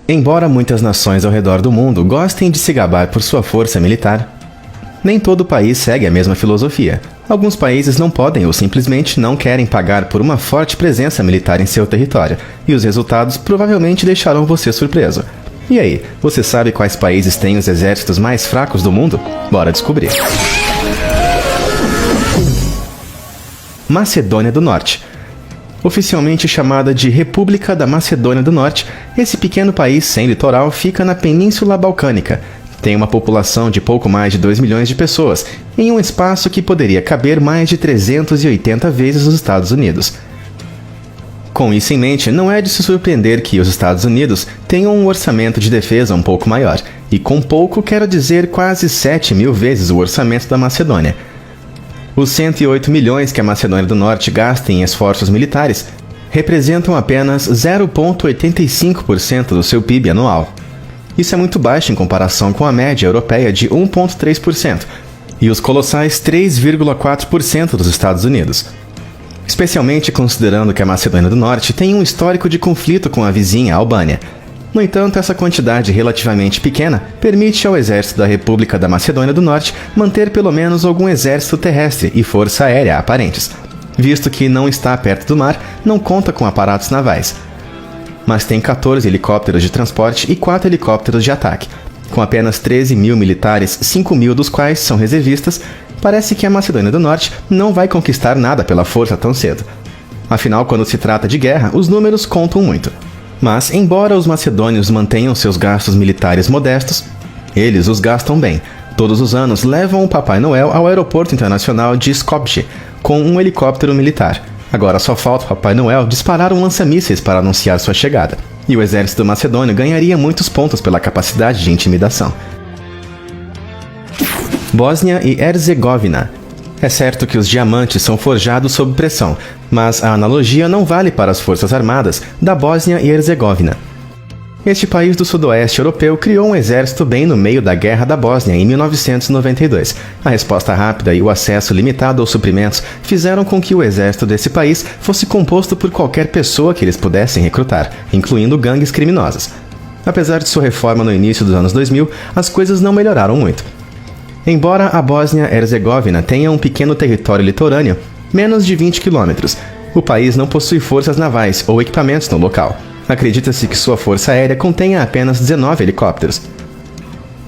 Embora muitas nações ao redor do mundo gostem de se gabar por sua força militar, nem todo país segue a mesma filosofia. Alguns países não podem ou simplesmente não querem pagar por uma forte presença militar em seu território, e os resultados provavelmente deixarão você surpreso. E aí, você sabe quais países têm os exércitos mais fracos do mundo? Bora descobrir. Macedônia do Norte. Oficialmente chamada de República da Macedônia do Norte, esse pequeno país sem litoral fica na Península Balcânica. Tem uma população de pouco mais de 2 milhões de pessoas, em um espaço que poderia caber mais de 380 vezes os Estados Unidos. Com isso em mente, não é de se surpreender que os Estados Unidos tenham um orçamento de defesa um pouco maior, e com pouco quero dizer quase 7.000 vezes o orçamento da Macedônia. Os 108 milhões que a Macedônia do Norte gasta em esforços militares representam apenas 0,85% do seu PIB anual. Isso é muito baixo em comparação com a média europeia de 1,3% e os colossais 3,4% dos Estados Unidos. Especialmente considerando que a Macedônia do Norte tem um histórico de conflito com a vizinha Albânia. No entanto, essa quantidade relativamente pequena permite ao exército da República da Macedônia do Norte manter pelo menos algum exército terrestre e força aérea aparentes, visto que não está perto do mar, não conta com aparatos navais. Mas tem 14 helicópteros de transporte e 4 helicópteros de ataque. Com apenas 13 mil militares, 5 mil dos quais são reservistas, parece que a Macedônia do Norte não vai conquistar nada pela força tão cedo. Afinal, quando se trata de guerra, os números contam muito. Mas, embora os macedônios mantenham seus gastos militares modestos, eles os gastam bem. Todos os anos levam o Papai Noel ao aeroporto internacional de Skopje com um helicóptero militar. Agora só falta o Papai Noel disparar um lança-mísseis para anunciar sua chegada. E o exército macedônio ganharia muitos pontos pela capacidade de intimidação. Bósnia e Herzegovina. É certo que os diamantes são forjados sob pressão, mas a analogia não vale para as forças armadas da Bósnia e Herzegovina. Este país do sudoeste europeu criou um exército bem no meio da Guerra da Bósnia em 1992. A resposta rápida e o acesso limitado aos suprimentos fizeram com que o exército desse país fosse composto por qualquer pessoa que eles pudessem recrutar, incluindo gangues criminosas. Apesar de sua reforma no início dos anos 2000, as coisas não melhoraram muito. Embora a Bósnia-Herzegovina tenha um pequeno território litorâneo, menos de 20 quilômetros, o país não possui forças navais ou equipamentos no local. Acredita-se que sua força aérea contenha apenas 19 helicópteros.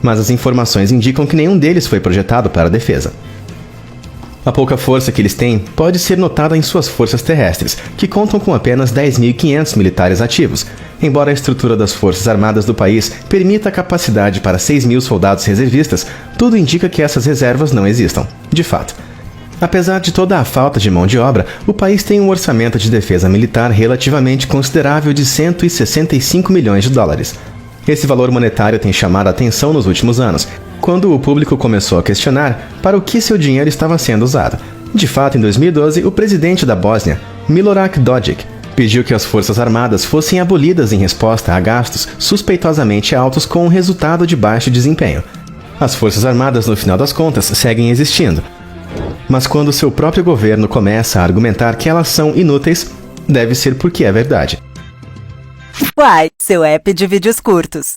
Mas as informações indicam que nenhum deles foi projetado para a defesa. A pouca força que eles têm pode ser notada em suas forças terrestres, que contam com apenas 10.500 militares ativos, embora a estrutura das forças armadas do país permita a capacidade para 6.000 soldados reservistas, tudo indica que essas reservas não existam, de fato. Apesar de toda a falta de mão de obra, o país tem um orçamento de defesa militar relativamente considerável de 165 milhões de dólares. Esse valor monetário tem chamado a atenção nos últimos anos, quando o público começou a questionar para o que seu dinheiro estava sendo usado. De fato, em 2012, o presidente da Bósnia, Milorad Dodik, pediu que as forças armadas fossem abolidas em resposta a gastos suspeitosamente altos com um resultado de baixo desempenho. As forças armadas, no final das contas, seguem existindo. Mas quando seu próprio governo começa a argumentar que elas são inúteis, deve ser porque é verdade. Uai, seu app de vídeos curtos.